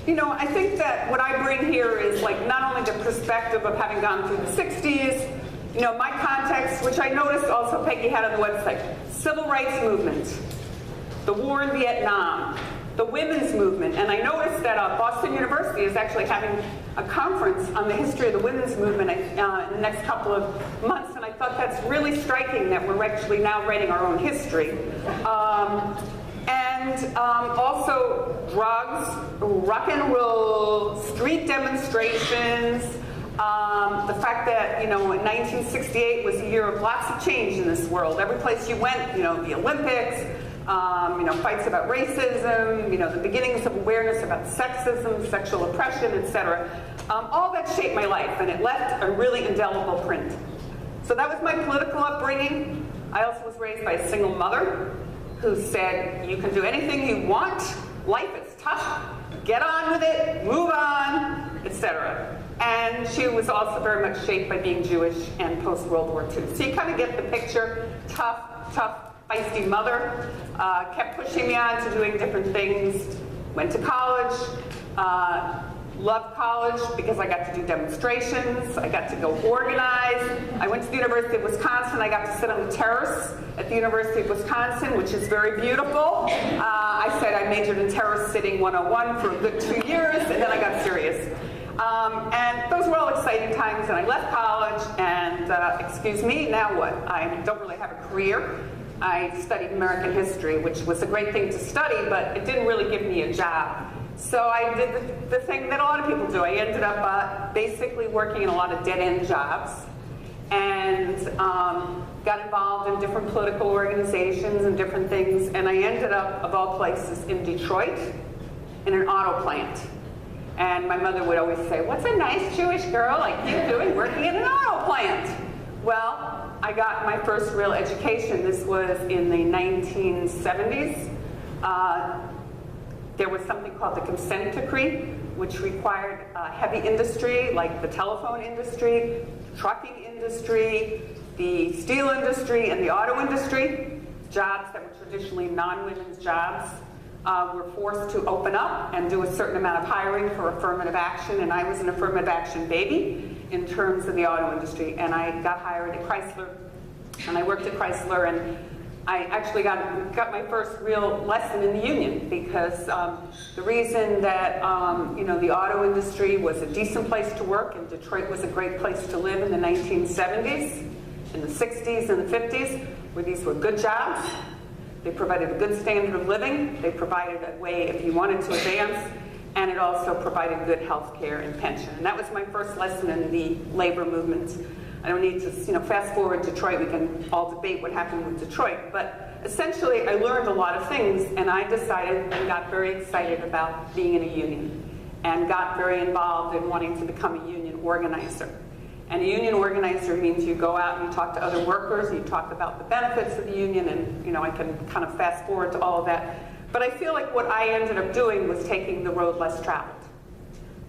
you know, I think that what I bring here is like not only the perspective of having gone through the 60s, you know, my context, which I noticed also Peggy had on the website, civil rights movement, the war in Vietnam, the women's movement, and I noticed that Boston University is actually having a conference on the history of the women's movement in the next couple of months, and I thought that's really striking that we're actually now writing our own history. Also drugs, rock and roll, street demonstrations, the fact that, you know, 1968 was a year of lots of change in this world. Every place you went, you know, the Olympics, you know, fights about racism, you know, the beginnings of awareness about sexism, sexual oppression, etc. All that shaped my life, and it left a really indelible print. So that was my political upbringing. I also was raised by a single mother who said, you can do anything you want, life is tough, get on with it, move on, etc. And she was also very much shaped by being Jewish and post-World War II. So you kind of get the picture, tough, feisty mother, kept pushing me on to doing different things, went to college, loved college because I got to do demonstrations, I got to go organize. I went to the University of Wisconsin, I got to sit on the terrace at the University of Wisconsin, which is very beautiful. I said I majored in terrace sitting 101 for a good 2 years, and then I got serious. And those were all exciting times, and I left college, and excuse me, now what? I don't really have a career. I studied American history, which was a great thing to study, but it didn't really give me a job. So I did the thing that a lot of people do. I ended up basically working in a lot of dead-end jobs, and got involved in different political organizations and different things, and I ended up, of all places, in Detroit, in an auto plant. And my mother would always say, what's a nice Jewish girl like you doing working in an auto plant? Well, I got my first real education. This was in the 1970s. There was something called the consent decree, which required heavy industry, like the telephone industry, trucking industry, the steel industry, and the auto industry, jobs that were traditionally non-women's jobs, were forced to open up and do a certain amount of hiring for affirmative action, and I was an affirmative action baby in terms of the auto industry, and I got hired at Chrysler, and I worked at Chrysler, and I actually got my first real lesson in the union, because the reason that you know, the auto industry was a decent place to work, and Detroit was a great place to live in the 1970s, in the 60s and the 50s, where these were good jobs. They provided a good standard of living. They provided a way if you wanted to advance, and it also provided good health care and pension. And that was my first lesson in the labor movement. I don't need to, you know, fast forward Detroit. We can all debate what happened with Detroit, but essentially I learned a lot of things, and I decided and got very excited about being in a union, and got very involved in wanting to become a union organizer. And a union organizer means you go out and you talk to other workers, and you talk about the benefits of the union, and, you know, I can kind of fast forward to all of that. But I feel like what I ended up doing was taking the road less traveled.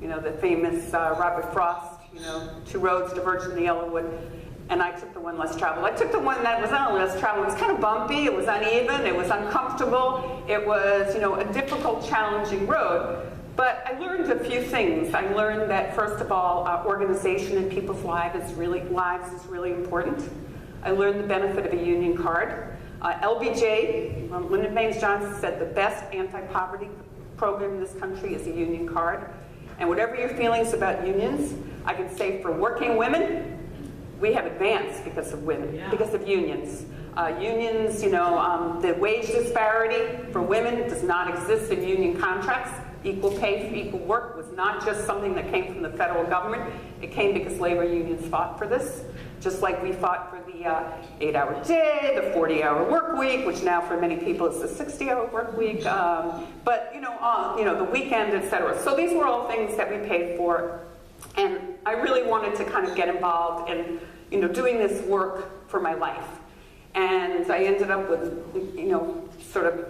You know, the famous Robert Frost, you know, 2 roads diverged from the Yellowwood, and I took the one less traveled. I took the one that was not less traveled. It was kind of bumpy, it was uneven, it was uncomfortable, it was, you know, a difficult, challenging road. But I learned a few things. I learned that, first of all, organization in people's lives is really important. I learned the benefit of a union card. LBJ, Lyndon Baines Johnson, said the best anti-poverty program in this country is a union card. And whatever your feelings about unions, I can say for working women, we have advanced because of women, because of unions. Unions, you know, the wage disparity for women does not exist in union contracts. Equal pay for equal work was not just something that came from the federal government. It came because labor unions fought for this, just like we fought for the 8-hour day, the 40-hour work week, which now for many people is the 60-hour work week, but you know, the weekend, etc. So these were all things that we paid for, and I really wanted to kind of get involved in, you know, doing this work for my life. And I ended up with, you know, sort of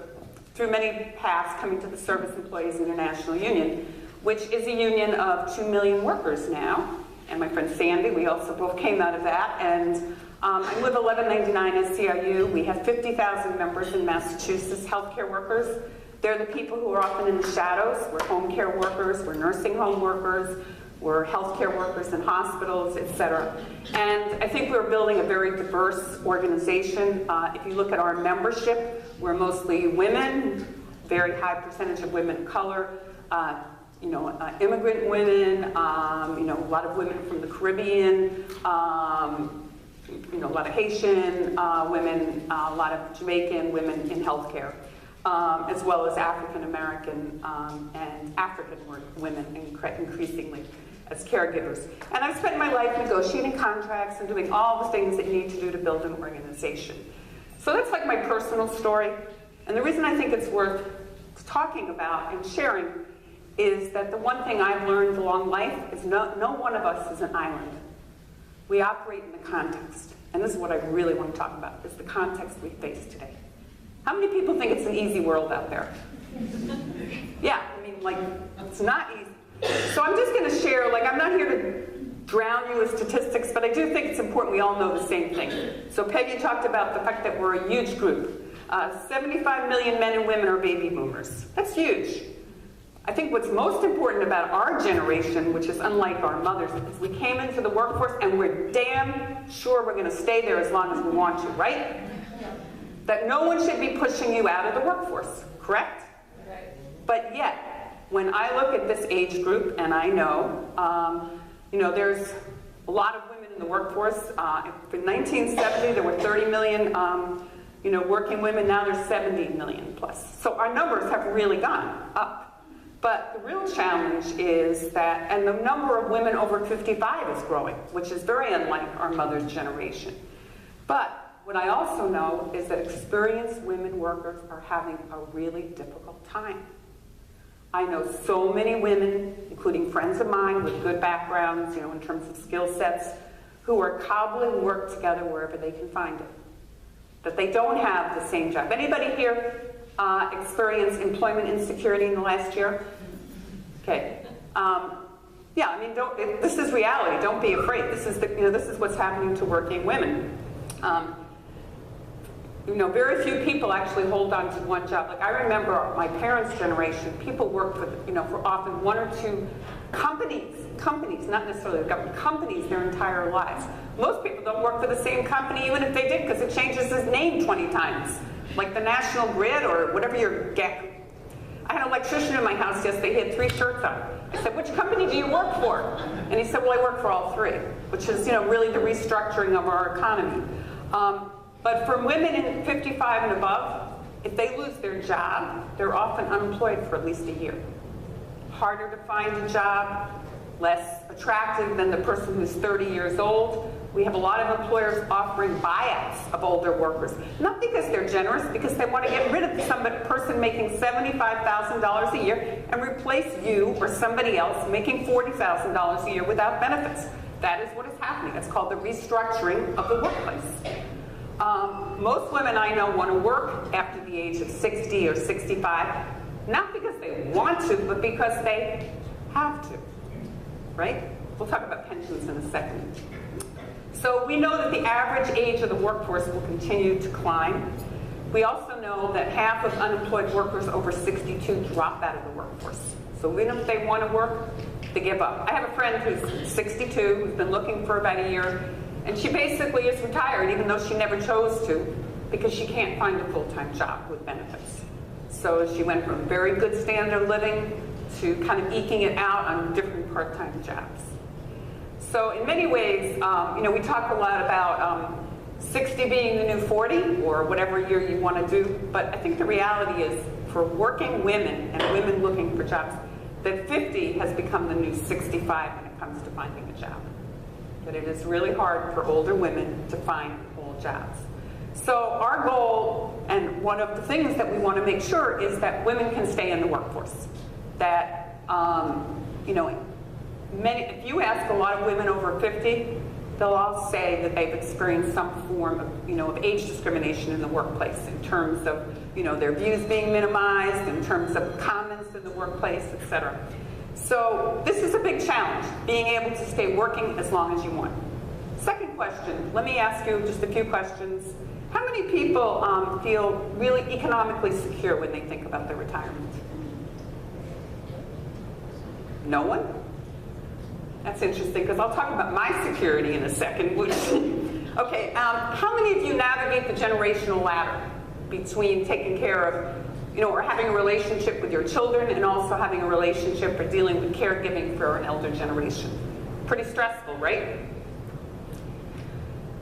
through many paths coming to the Service Employees International Union, which is a union of 2 million workers now. And my friend Sandy, we also both came out of that. And I live 1199 SCIU. We have 50,000 members in Massachusetts, healthcare workers. They're the people who are often in the shadows. We're home care workers, we're nursing home workers, we're healthcare workers in hospitals, etc. And I think we're building a very diverse organization. If you look at our membership, we're mostly women, very high percentage of women of color, immigrant women, a lot of women from the Caribbean, a lot of Haitian women, a lot of Jamaican women in healthcare, as well as African American and African women increasingly as caregivers. And I've spent my life negotiating contracts and doing all the things that you need to do to build an organization. So that's like my personal story. And the reason I think it's worth talking about and sharing is that the one thing I've learned along life is no one of us is an island. We operate in the context. And this is what I really want to talk about, is the context we face today. How many people think it's an easy world out there? Yeah, I mean, like, it's not easy. So I'm just going to share, I'm not here to drown you with statistics, but I do think it's important we all know the same thing. So Peggy talked about the fact that we're a huge group. 75 million men and women are baby boomers. That's huge. I think what's most important about our generation, which is unlike our mothers, is we came into the workforce and we're damn sure we're going to stay there as long as we want to, right? That no one should be pushing you out of the workforce, correct? Right. But yet, when I look at this age group, and I know, there's a lot of women in the workforce. In 1970, there were 30 million working women. Now there's 70 million plus. So our numbers have really gone up. But the real challenge is that, and the number of women over 55 is growing, which is very unlike our mother's generation. But what I also know is that experienced women workers are having a really difficult time. I know so many women, including friends of mine with good backgrounds, in terms of skill sets, who are cobbling work together wherever they can find it. That they don't have the same job. Anybody here experience employment insecurity in the last year? Okay. This is reality. Don't be afraid. This is what's happening to working women. Very few people actually hold on to one job. Like I remember my parents' generation, people worked for often one or two companies, not necessarily the government, companies their entire lives. Most people don't work for the same company even if they did, because it changes its name 20 times. Like the National Grid or whatever your get. I had an electrician in my house yesterday, he had 3 shirts on. I said, which company do you work for? And he said, well, I work for all 3, which is really the restructuring of our economy. But for women in 55 and above, if they lose their job, they're often unemployed for at least a year. Harder to find a job, less attractive than the person who's 30 years old. We have a lot of employers offering buyouts of older workers. Not because they're generous, because they want to get rid of some person making $75,000 a year and replace you or somebody else making $40,000 a year without benefits. That is what is happening. It's called the restructuring of the workplace. Most women I know want to work after the age of 60 or 65, not because they want to, but because they have to, right? We'll talk about pensions in a second. So we know that the average age of the workforce will continue to climb. We also know that half of unemployed workers over 62 drop out of the workforce. So even if they want to work, they give up. I have a friend who's 62, who's been looking for about a year, and she basically is retired, even though she never chose to, because she can't find a full-time job with benefits. So she went from very good standard of living to kind of eking it out on different part-time jobs. So in many ways, we talk a lot about 60 being the new 40, or whatever year you want to do, but I think the reality is, for working women and women looking for jobs, that 50 has become the new 65 when it comes to finding a job. That it is really hard for older women to find full jobs. So our goal, and one of the things that we want to make sure, is that women can stay in the workforce. That, if you ask a lot of women over 50, they'll all say that they've experienced some form of age discrimination in the workplace, in terms of, their views being minimized, in terms of comments in the workplace, etc. So this is a big challenge, being able to stay working as long as you want. Second question, let me ask you just a few questions. How many people feel really economically secure when they think about their retirement? No one? That's interesting, because I'll talk about my security in a second. Okay, how many of you navigate the generational ladder between taking care of, or having a relationship with your children and also having a relationship or dealing with caregiving for an elder generation? Pretty stressful, right?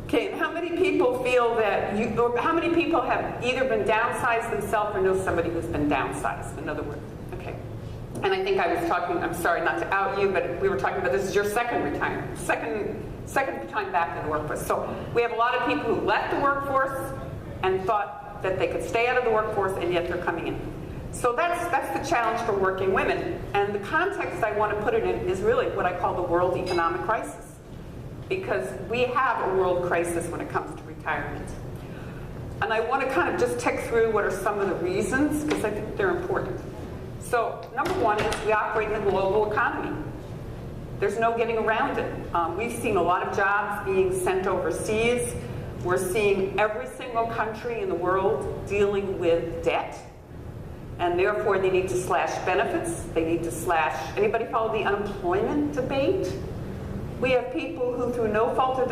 Okay, and how many people feel that or how many people have either been downsized themselves or know somebody who's been downsized, in other words? Okay. And I think I was talking, I'm sorry not to out you, but we were talking about this is your second retirement, second time back in the workforce. So we have a lot of people who left the workforce and thought that they could stay out of the workforce, and yet they're coming in. So that's the challenge for working women. And the context I want to put it in is really what I call the world economic crisis. Because we have a world crisis when it comes to retirement. And I want to kind of just tick through what are some of the reasons, because I think they're important. So number one is we operate in a global economy. There's no getting around it. We've seen a lot of jobs being sent overseas. We're seeing every single country in the world dealing with debt, and therefore they need to slash benefits. They need to slash, anybody follow the unemployment debate? We have people who, through no fault of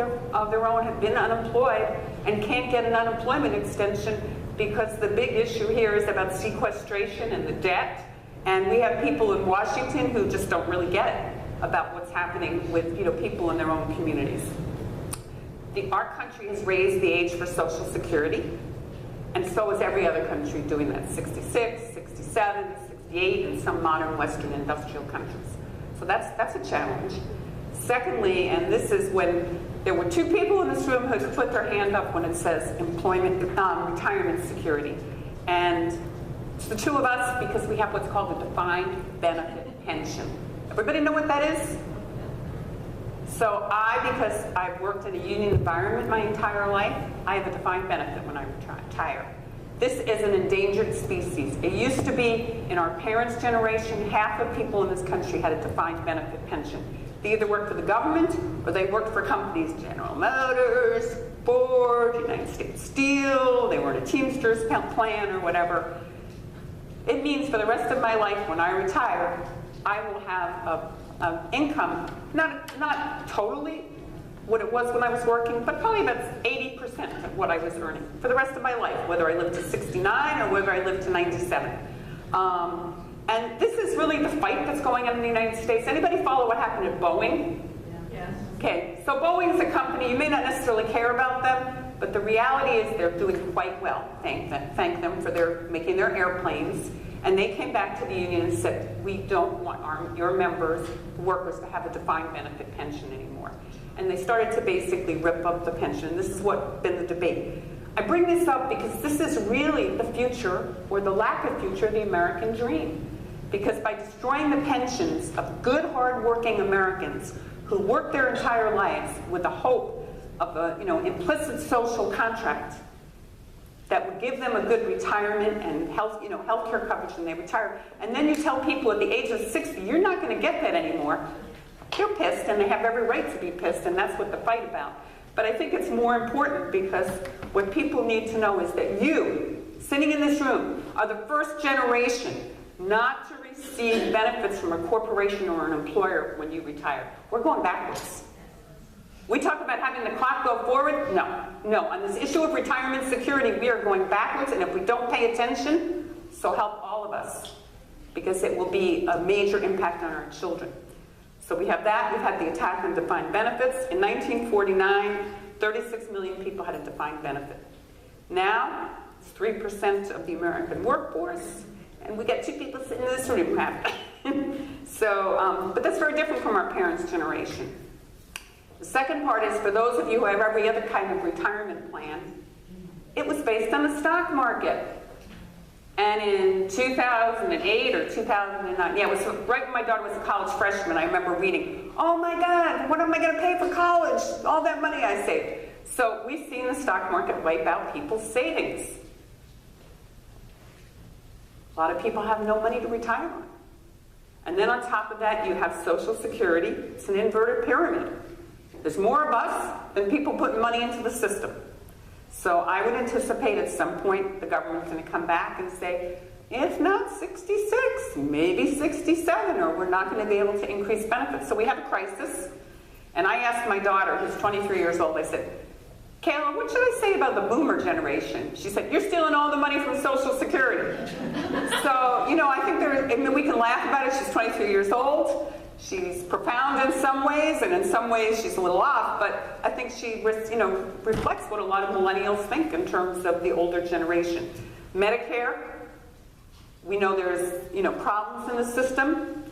their own, have been unemployed and can't get an unemployment extension because the big issue here is about sequestration and the debt. And we have people in Washington who just don't really get it about what's happening with people in their own communities. Our country has raised the age for Social Security, and so is every other country doing that, 66, 67, 68 in some modern Western industrial countries. So that's a challenge. Secondly, and this is when there were two people in this room who put their hand up when it says employment, retirement security. And it's the two of us because we have what's called a defined benefit pension. Everybody know what that is? So because I've worked in a union environment my entire life, I have a defined benefit when I retire. This is an endangered species. It used to be, in our parents' generation, half of people in this country had a defined benefit pension. They either worked for the government or they worked for companies, General Motors, Ford, United States Steel, they were in a Teamsters plan or whatever. It means for the rest of my life, when I retire, I will have an income, not totally what it was when I was working, but probably about 80% of what I was earning for the rest of my life, whether I lived to 69 or whether I lived to 97. And this is really the fight that's going on in the United States. Anybody follow what happened at Boeing? Yes. Okay, so Boeing's a company, you may not necessarily care about them, but the reality is they're doing quite well. Thank them for making their airplanes. And they came back to the union and said, we don't want your members, workers, to have a defined benefit pension anymore. And they started to basically rip up the pension. This is what's been the debate. I bring this up because this is really the future, or the lack of future, of the American dream. Because by destroying the pensions of good, hard-working Americans who work their entire lives with the hope of a implicit social contract that would give them a good retirement and health care coverage when they retire, and then you tell people at the age of 60, you're not going to get that anymore, they're pissed, and they have every right to be pissed, and that's what the fight about. But I think it's more important because what people need to know is that you, sitting in this room, are the first generation not to receive benefits from a corporation or an employer when you retire. We're going backwards. We talk about having the clock go forward. No. On this issue of retirement security, we are going backwards, and if we don't pay attention, so help all of us, because it will be a major impact on our children. So we have that. We've had the attack on defined benefits. In 1949, 36 million people had a defined benefit. Now, it's 3% of the American workforce, and we get two people sitting in this room. But that's very different from our parents' generation. The second part is, for those of you who have every other kind of retirement plan, it was based on the stock market. And in 2008 or 2009, it was right when my daughter was a college freshman, I remember reading, oh my God, what am I going to pay for college? All that money I saved. So we've seen the stock market wipe out people's savings. A lot of people have no money to retire on. And then on top of that, you have Social Security. It's an inverted pyramid. There's more of us than people putting money into the system. So I would anticipate at some point the government's going to come back and say, if not 66, maybe 67, or we're not going to be able to increase benefits. So we have a crisis. And I asked my daughter, who's 23 years old, I said, Kayla, what should I say about the boomer generation? She said, you're stealing all the money from Social Security. So, you know, I think we can laugh about it. She's 23 years old. She's profound in some ways, and in some ways she's a little off, but I think she reflects what a lot of millennials think in terms of the older generation. Medicare, we know there's problems in the system,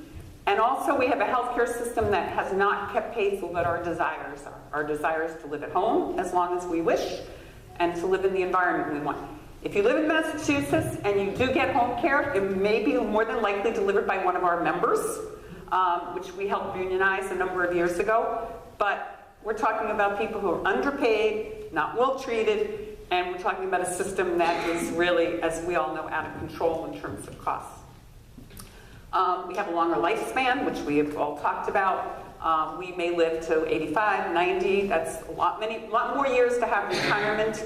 and also we have a healthcare system that has not kept pace with what our desires are. Our desires to live at home as long as we wish, and to live in the environment we want. If you live in Massachusetts and you do get home care, it may be more than likely delivered by one of our members, which we helped unionize a number of years ago. But we're talking about people who are underpaid, not well treated, and we're talking about a system that is really, as we all know, out of control in terms of costs. We have a longer lifespan, which we have all talked about. We may live to 85, 90. That's a lot more years to have retirement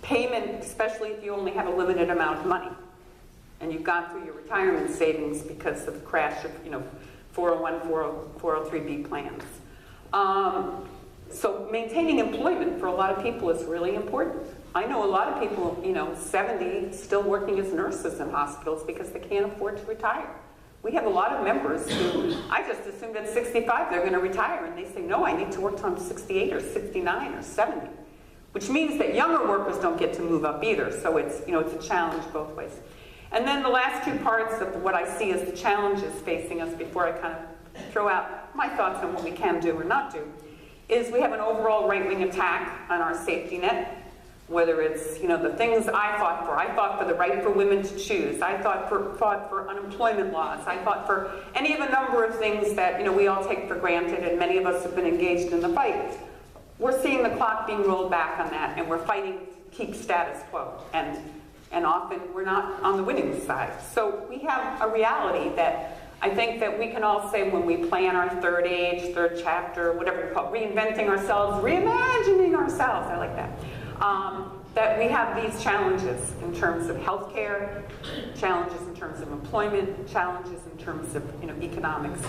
payment, especially if you only have a limited amount of money. And you've gone through your retirement savings because of the crash of 401, 403B plans. So maintaining employment for a lot of people is really important. I know a lot of people, 70, still working as nurses in hospitals because they can't afford to retire. We have a lot of members who, I just assumed at 65 they're going to retire, and they say, no, I need to work till I'm 68 or 69 or 70, which means that younger workers don't get to move up either. So it's, it's a challenge both ways. And then the last two parts of what I see as the challenges facing us before I kind of throw out my thoughts on what we can do or not do, is we have an overall right-wing attack on our safety net. Whether it's, the things I fought for. I fought for the right for women to choose. I fought for unemployment laws. I fought for any of a number of things that, we all take for granted, and many of us have been engaged in the fight. We're seeing the clock being rolled back on that, and we're fighting to keep status quo. And often we're not on the winning side. So we have a reality that I think that we can all say when we plan our third age, third chapter, whatever we call it, reinventing ourselves, reimagining ourselves, I like that. That we have these challenges in terms of healthcare, challenges in terms of employment, challenges in terms of economics.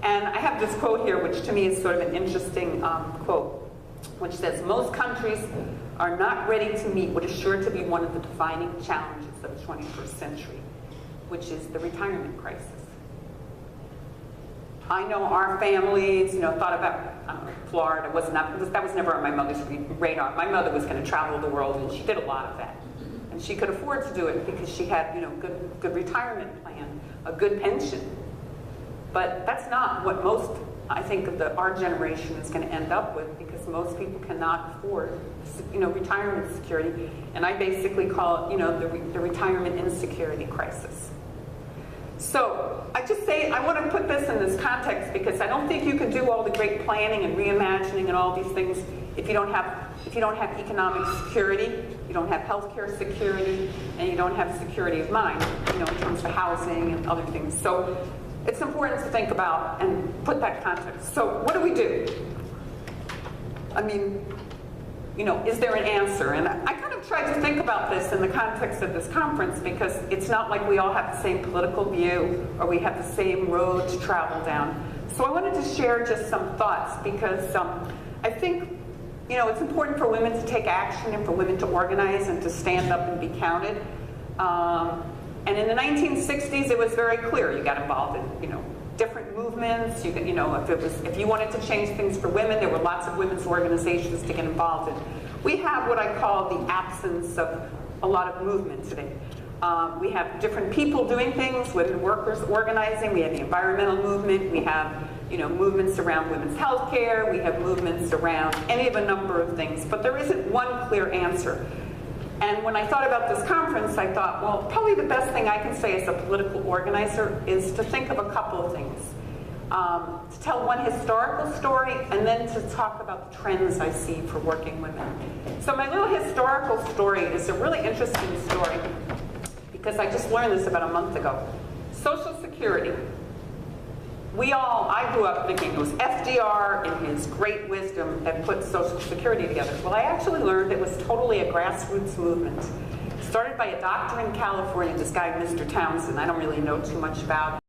And I have this quote here, which to me is sort of an interesting quote, which says, most countries are not ready to meet what is sure to be one of the defining challenges of the 21st century, which is the retirement crisis. I know our families, thought about Florida. That was never on my mother's radar. My mother was going to travel the world, and she did a lot of that. And she could afford to do it because she had, good retirement plan, a good pension. But that's not what most, I think, of our generation is going to end up with, because most people cannot afford, retirement security. And I basically call it, the retirement insecurity crisis. So I just say I want to put this in this context because I don't think you can do all the great planning and reimagining and all these things if you don't have economic security, you don't have healthcare security, and you don't have security of mind, in terms of housing and other things. So it's important to think about and put that context. So what do we do? I mean, is there an answer? And I kind of tried to think about this in the context of this conference because it's not like we all have the same political view or we have the same road to travel down. So I wanted to share just some thoughts because I think, it's important for women to take action and for women to organize and to stand up and be counted. And in the 1960s, it was very clear. You got involved in, different movements. If you wanted to change things for women, there were lots of women's organizations to get involved in. We have what I call the absence of a lot of movement today. We have different people doing things, women workers organizing. We have the environmental movement. We have movements around women's health care. We have movements around any of a number of things. But there isn't one clear answer. And when I thought about this conference, I thought, well, probably the best thing I can say as a political organizer is to think of a couple of things. To tell one historical story, and then to talk about the trends I see for working women. So my little historical story is a really interesting story, because I just learned this about a month ago. Social Security I grew up thinking it was FDR in his great wisdom that put Social Security together. Well, I actually learned it was totally a grassroots movement. Started by a doctor in California, this guy, Mr. Townsend, I don't really know too much about.